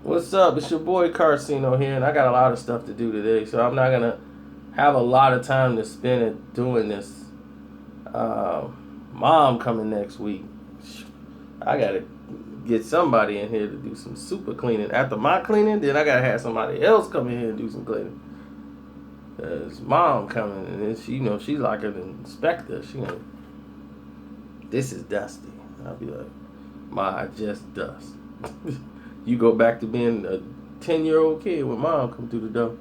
What's up? It's your boy Karceno here, and I got a lot of stuff to do today, so I'm not gonna have a lot of time to spend it doing this. Uh, Mom coming next week. I gotta get somebody in here to do some super cleaning. After my cleaning, then I gotta have somebody else come in here and do some cleaning. Cause Mom coming, and then she's like an inspector. This is dusty. I'll be like, Ma, just dust. You go back to being a 10-year-old kid when Mom come through the door.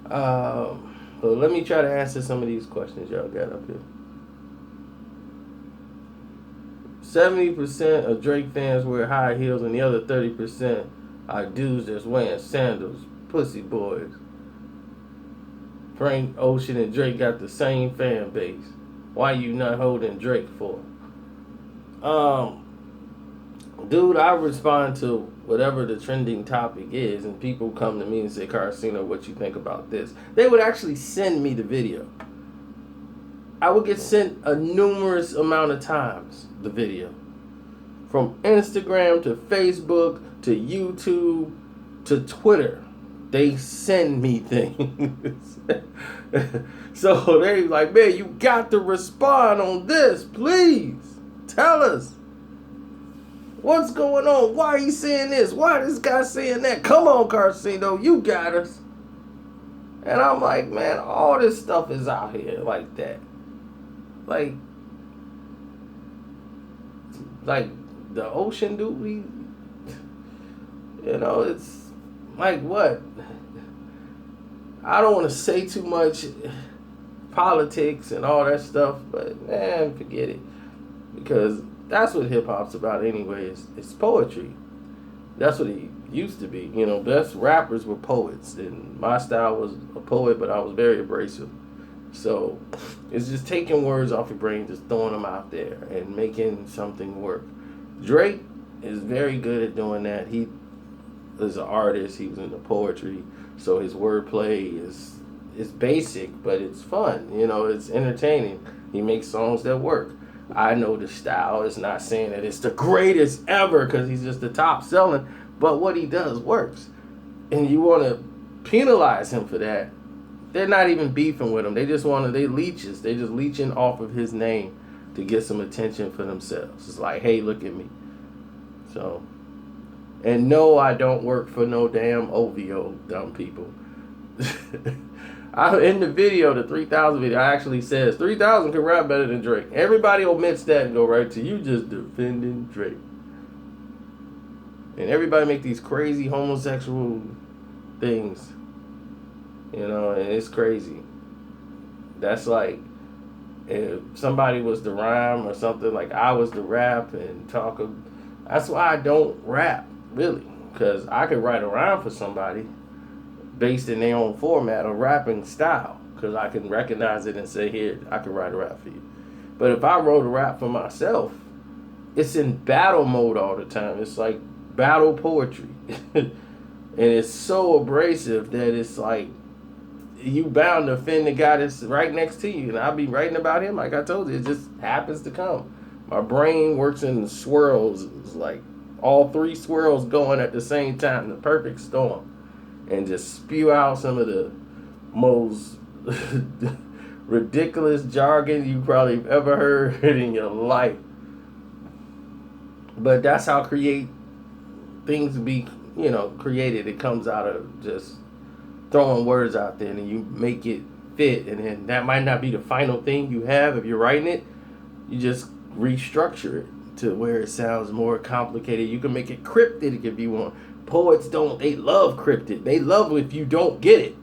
But let me try to answer some of these questions y'all got up here. 70% of Drake fans wear high heels, and the other 30% are dudes that's wearing sandals. Pussy boys. Frank Ocean and Drake got the same fan base. Why you not holding Drake for? Dude, I respond to whatever the trending topic is, and people come to me and say, Karceno, what you think about this? They would actually send me the video. I would get sent a numerous amount of times the video. From Instagram to Facebook to YouTube to Twitter. They send me things. So they like, man, you got to respond on this, please. Tell us. What's going on? Why are you saying this? Why this guy saying that? Come on, Karceno, you got us. And I'm like, man, all this stuff is out here like that. Like the ocean dude, it's like what? I don't want to say too much politics and all that stuff, but man, forget it. Because that's what hip-hop's about anyway. It's poetry. That's what it used to be. Best rappers were poets. And my style was a poet, but I was very abrasive. So it's just taking words off your brain, just throwing them out there and making something work. Drake is very good at doing that. He is an artist. He was into poetry. So his wordplay is basic, but it's fun. It's entertaining. He makes songs that work. I know the style. It's not saying that it's the greatest ever because he's just the top selling, but what he does works. And you want to penalize him for that. They're not even beefing with him. They leeches. They're just leeching off of his name to get some attention for themselves. It's like, hey, look at me. So, and no, I don't work for no damn OVO, dumb people. In the video, the 3000 video, I actually says 3000 can rap better than Drake. Everybody omits that and go right to you just defending Drake. And everybody make these crazy homosexual things. And it's crazy. That's like if somebody was the rhyme or something, like I was the rap and talk. That's why I don't rap, really. Because I could write a rhyme for somebody based in their own format or rapping style, because I can recognize it and say, here, I can write a rap for you. But if I wrote a rap for myself, it's in battle mode all the time. It's like battle poetry. And it's so abrasive that it's like you bound to offend the guy that's right next to you. And I'll be writing about him, like I told you, it just happens to come. My brain works in swirls. It's like all three swirls going at the same time, the perfect storm. And just spew out some of the most ridiculous jargon you probably have ever heard in your life. But that's how things be, created. It comes out of just throwing words out there, and you make it fit. And then that might not be the final thing you have if you're writing it. You just restructure it to where it sounds more complicated. You can make it cryptic if you want. Poets they love cryptic. They love if you don't get it.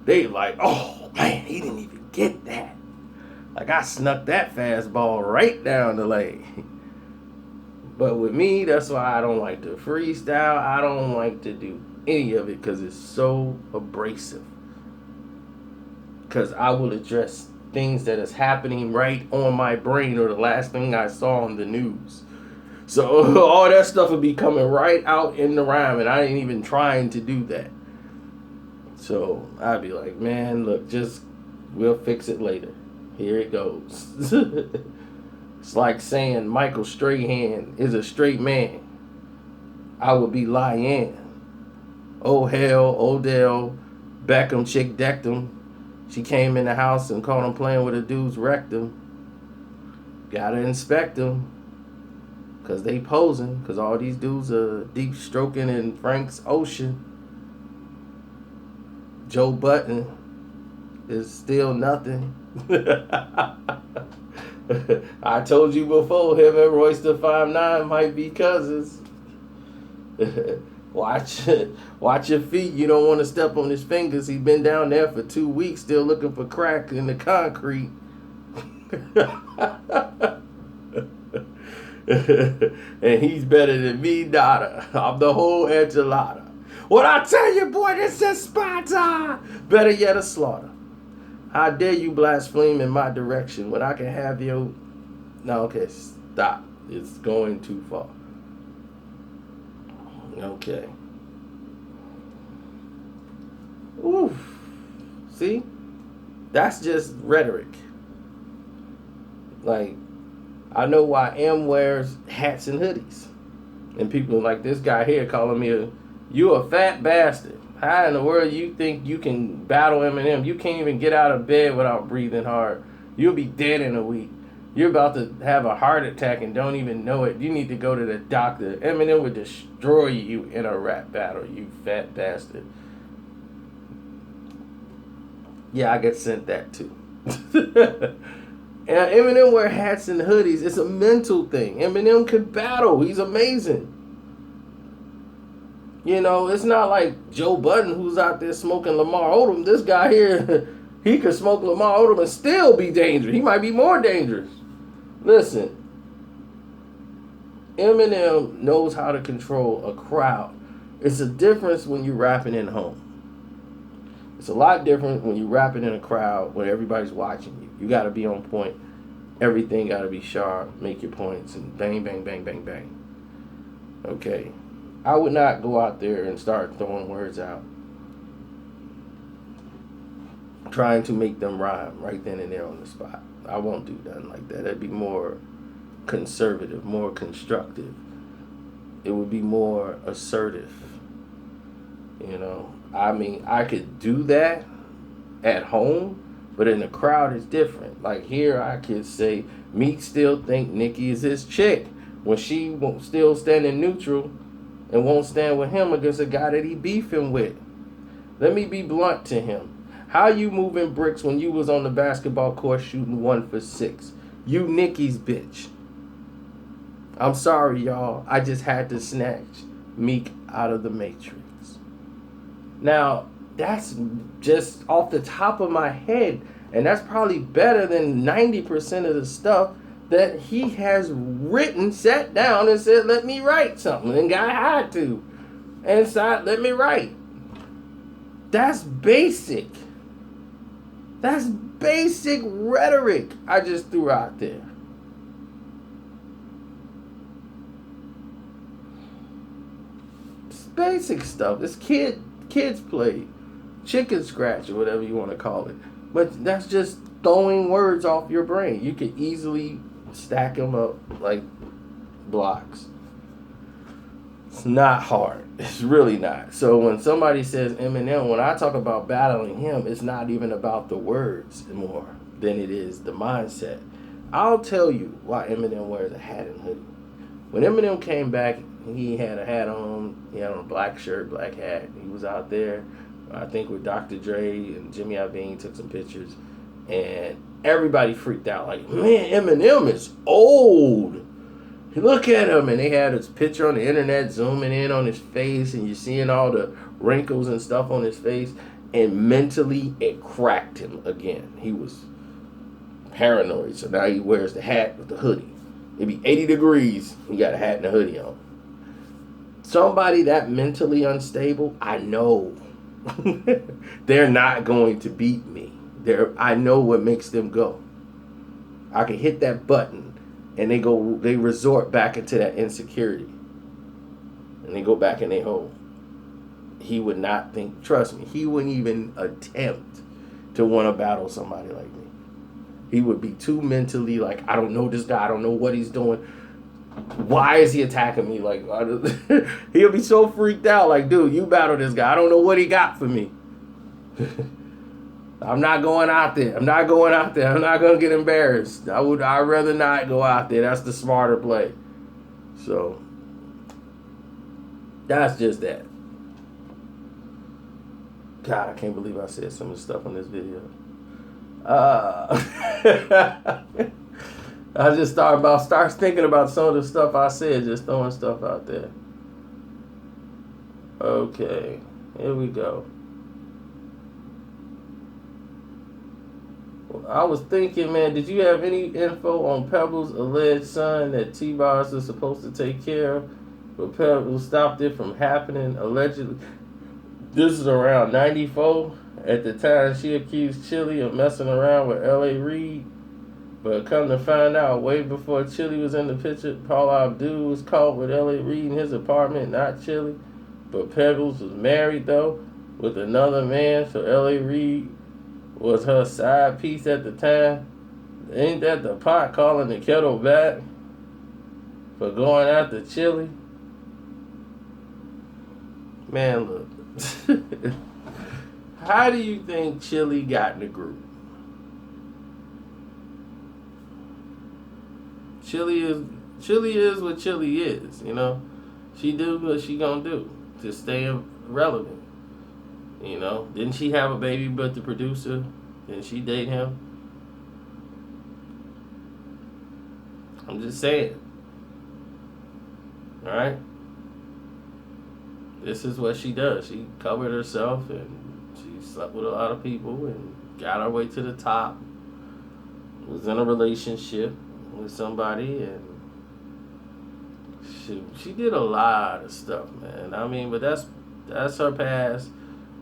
They like, oh man, he didn't even get that. Like I snuck that fastball right down the lane. But with me, that's why I don't like to freestyle. I don't like to do any of it because it's so abrasive. Because I will address things that is happening right on my brain or the last thing I saw on the news. So all that stuff would be coming right out in the rhyme, and I ain't even trying to do that. So I'd be like, man, look, we'll fix it later. Here it goes. It's like saying Michael Strahan is a straight man. I would be lying. Oh hell, Odell Beckham chick decked him. She came in the house and caught him playing with a dude's rectum. Gotta inspect them. Because they posing. Because all these dudes are deep stroking in Frank's ocean. Joe Button is still nothing. I told you before, him and Royce the 5'9" might be cousins. Watch your feet. You don't want to step on his fingers. He's been down there for 2 weeks still looking for crack in the concrete. And he's better than me, nada. I'm the whole enchilada. What I tell you, boy, this is Sparta. Better yet, a slaughter. How dare you blaspheme in my direction when I can have your... No, okay, stop. It's going too far. Okay. Oof. See? That's just rhetoric. Like, I know why M wears hats and hoodies. And people are like, this guy here calling me you a fat bastard. How in the world you think you can battle Eminem? You can't even get out of bed without breathing hard. You'll be dead in a week. You're about to have a heart attack and don't even know it. You need to go to the doctor. Eminem would destroy you in a rap battle, you fat bastard. Yeah, I get sent that too. And Eminem wear hats and hoodies. It's a mental thing. Eminem can battle. He's amazing. You know, it's not like Joe Budden who's out there smoking Lamar Odom. This guy here, he could smoke Lamar Odom and still be dangerous. He might be more dangerous. Listen, Eminem knows how to control a crowd. It's a difference when you're rapping in home. It's a lot different when you're rapping in a crowd when everybody's watching you. You got to be on point. Everything got to be sharp. Make your points and bang, bang, bang, bang, bang. Okay. I would not go out there and start throwing words out, trying to make them rhyme right then and there on the spot. I won't do nothing like that. That'd be more conservative, more constructive. It would be more assertive. You know, I mean, I could do that at home, but in the crowd it's different. Like here, I could say, Meek still think Nicki is his chick when she won't still standing neutral and won't stand with him against a guy that he beefing with. Let me be blunt to him. How you moving bricks when you was on the basketball court shooting 1 for 6? You Nicki's bitch. I'm sorry, y'all. I just had to snatch Meek out of the Matrix. Now, that's just off the top of my head. And that's probably better than 90% of the stuff that he has written, sat down and said, let me write something. And got hired to. And said, let me write. That's basic. That's basic rhetoric I just threw out there. It's basic stuff. It's kids play. Chicken scratch or whatever you want to call it. But that's just throwing words off your brain. You could easily stack them up like blocks. It's not hard. It's really not. So when somebody says Eminem, when I talk about battling him, it's not even about the words more than it is the mindset. I'll tell you why Eminem wears a hat and hoodie. When Eminem came back, he had a hat on. He had on a black shirt, black hat. He was out there, I think, with Dr. Dre and Jimmy Iovine, took some pictures. And everybody freaked out like, man, Eminem is old. Look at him. And they had his picture on the internet zooming in on his face, and you're seeing all the wrinkles and stuff on his face. And mentally, it cracked him again. He was paranoid. So now he wears the hat with the hoodie. It'd be 80 degrees. He got a hat and a hoodie on. Somebody that mentally unstable, I know they're not going to beat me. I know what makes them go. I can hit that button and they resort back into that insecurity. And they go back in their hole. He would not think, trust me, he wouldn't even attempt to want to battle somebody like me. He would be too mentally like, I don't know this guy, I don't know what he's doing. Why is he attacking me? Like, he'll be so freaked out. Like, dude, you battle this guy. I don't know what he got for me. I'm not going out there. I'm not going out there. I'm not going to get embarrassed. I'd rather not go out there. That's the smarter play. So, that's just that. God, I can't believe I said some of the stuff on this video. I just start thinking about some of the stuff I said, just throwing stuff out there. Okay, here we go. I was thinking, man, did you have any info on Pebbles' alleged son that T-Boz is supposed to take care of, but Pebbles stopped it from happening, allegedly? This is around 94. At the time, she accused Chili of messing around with L.A. Reid, but come to find out, way before Chili was in the picture, Paula Abdul was caught with L.A. Reid in his apartment, not Chili. But Pebbles was married, though, with another man, so L.A. Reid was her side piece at the time. Ain't that the pot calling the kettle back for going after Chili? Man, look. How do you think Chili got in the group? Chili is what Chili is, you know. She do what she gonna do to stay relevant. You know, didn't she have a baby with the producer? Didn't she date him? I'm just saying. All right? This is what she does. She covered herself and she slept with a lot of people and got her way to the top. Was in a relationship with somebody and she did a lot of stuff, man. I mean, but that's her past.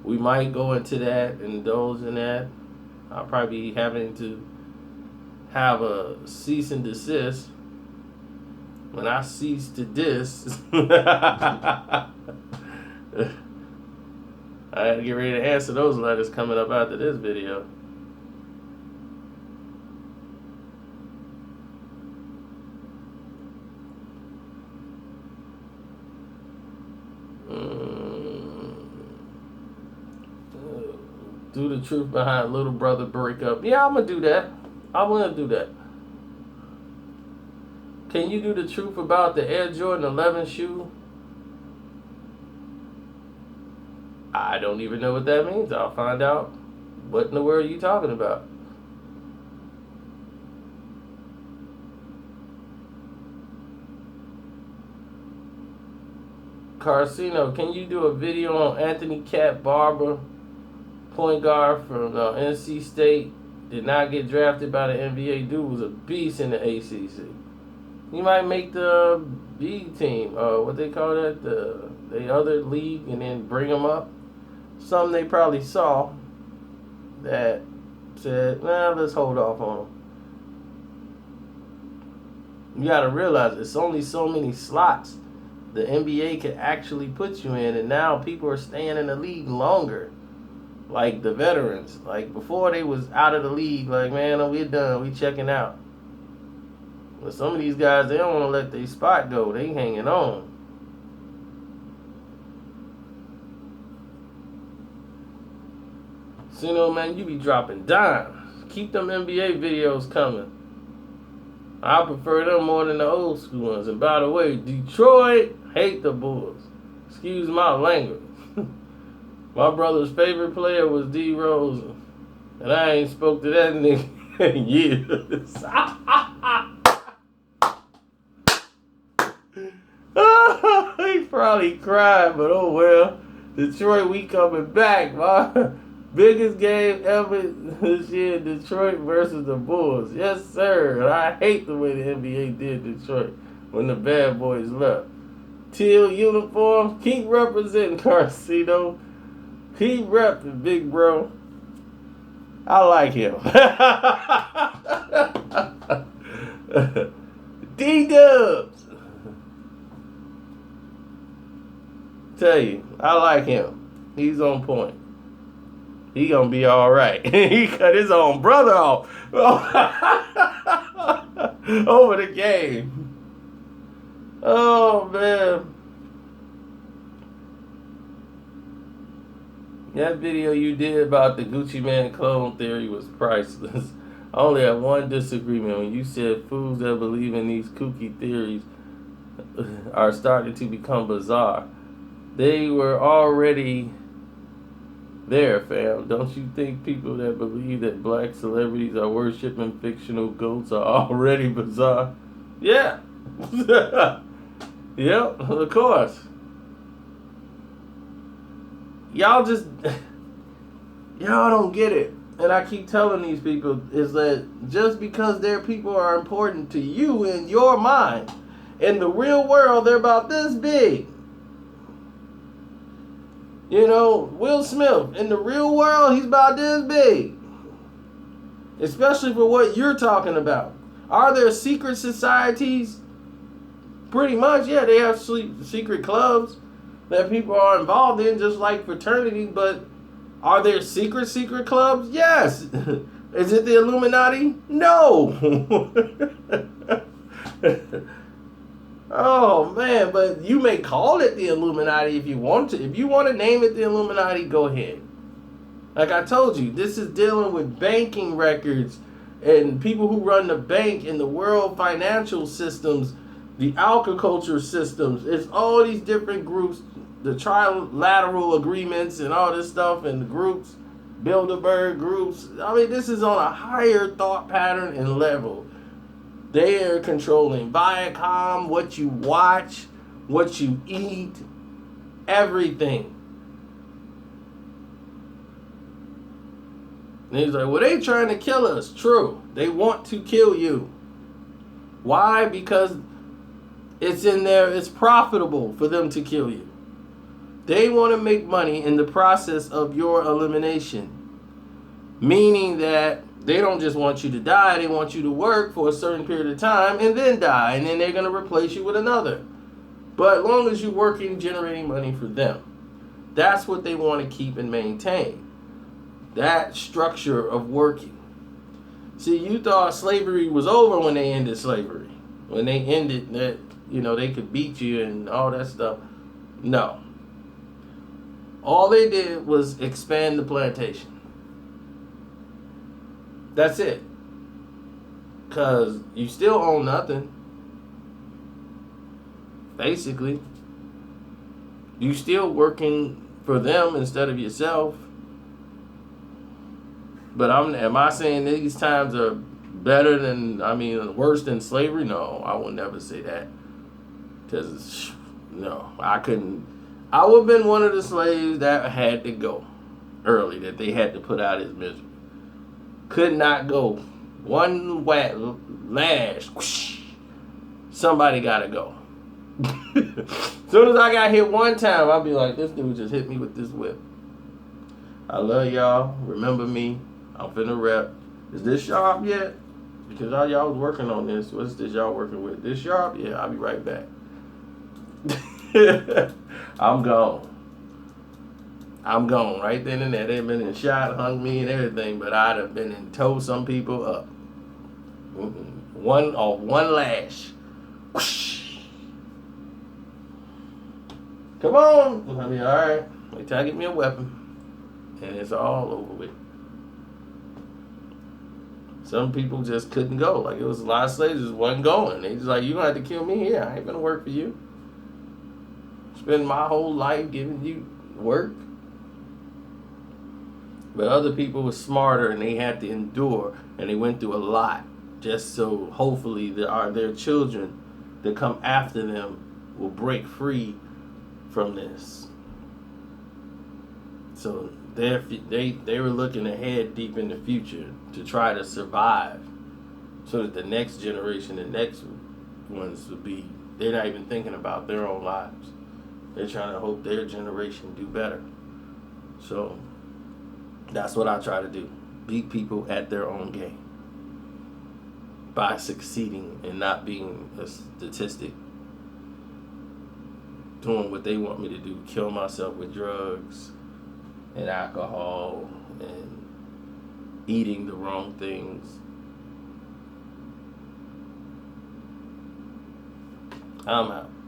We might go into that and indulge in that. I'll probably be having to have a cease and desist. When I cease to diss, I had to get ready to answer those letters coming up after this video. Do the truth behind little brother breakup. Yeah, I'm going to do that. I want to do that. Can you do the truth about the Air Jordan 11 shoe? I don't even know what that means. I'll find out. What in the world are you talking about? Karceno, can you do a video on Anthony Cat Barber, point guard from NC State? Did not get drafted by the NBA. Dude was a beast in the ACC. He might make the B team, what they call that, the other league, and then bring him up. Something they probably saw that said, nah, let's hold off on him. You got to realize it's only so many slots the NBA can actually put you in, and now people are staying in the league longer. Like the veterans. Like before they was out of the league, like, man, we're done, we checking out. But some of these guys, they don't want to let their spot go. They hanging on. So, you know, man, you be dropping dimes. Keep them NBA videos coming. I prefer them more than the old school ones. And by the way, Detroit hate the Bulls. Excuse my language. My brother's favorite player was D. Rose. And I ain't spoke to that nigga in years. He probably cried, but oh well. Detroit, we coming back, my biggest game ever this year, Detroit versus the Bulls. Yes, sir. And I hate the way the NBA did Detroit when the bad boys left. Teal uniforms, keep representing Karceno. Keep repping, big bro. I like him. D-Dubs. Tell you, I like him. He's on point. He gonna be all right. He cut his own brother off over the game. Oh man. That video you did about the Gucci Man clone theory was priceless. I only have one disagreement when you said fools that believe in these kooky theories are starting to become bizarre. They were already there, fam. Don't you think people that believe that black celebrities are worshiping fictional goats are already bizarre? Yeah. Yep, of course. Y'all just y'all don't get it. And I keep telling these people is that just because their people are important to you in your mind, in the real world they're about this big. You know, Will Smith, in the real world, he's about this big. Especially for what you're talking about. Are there secret societies? Pretty much, yeah, they have secret clubs that people are involved in, just like fraternity, but are there secret clubs? Yes. Is it the Illuminati? No. Oh man, but you may call it the Illuminati if you want to. If you want to name it the Illuminati, go ahead. Like I told you, this is dealing with banking records and people who run the bank in the world financial systems, the agriculture systems. It's all these different groups, the trilateral agreements and all this stuff, and the groups, Bilderberg groups. I mean, this is on a higher thought pattern and level. They are controlling Viacom, what you watch, what you eat, everything. And he's like, well, they trying to kill us. True. They want to kill you. Why? Because it's in there, it's profitable for them to kill you. They want to make money in the process of your elimination. Meaning that they don't just want you to die, they want you to work for a certain period of time and then die. And then they're going to replace you with another. But as long as you're working, generating money for them. That's what they want to keep and maintain. That structure of working. See, you thought slavery was over when they ended slavery. When they ended that, you know, they could beat you and all that stuff. No. All they did was expand the plantation. That's it. Because you still own nothing. Basically. You still working for them instead of yourself. But am I saying these times are better than, worse than slavery? No, I will never say that. Because, no, I couldn't. I would have been one of the slaves that had to go early, that they had to put out his misery. Could not go. One whack, lash, whoosh, somebody got to go. As soon as I got hit one time, I'll be like, this dude just hit me with this whip. I love y'all. Remember me. I'm finna rep. Is this sharp yet? Because all y'all was working on this. What's this y'all working with? This sharp? Yeah, I'll be right back. I'm gone. I'm gone right then and there. They've been in shot, hung me and everything, but I'd have been and towed some people up. One lash. Whoosh. Come on. Alright. Wait till I get me a weapon. And it's all over with. Some people just couldn't go. Like, it was a lot of slaves just wasn't going. They just like, you don't have to kill me here. I ain't gonna work for you. Spend my whole life giving you work. But other people were smarter and they had to endure and they went through a lot just so hopefully their children that come after them will break free from this. So they were looking ahead deep in the future to try to survive so that the next generation, the next ones would be, they're not even thinking about their own lives. They're trying to hope their generation do better. So that's what I try to do. Beat people at their own game. By succeeding and not being a statistic. Doing what they want me to do. Kill myself with drugs and alcohol and eating the wrong things. I'm out.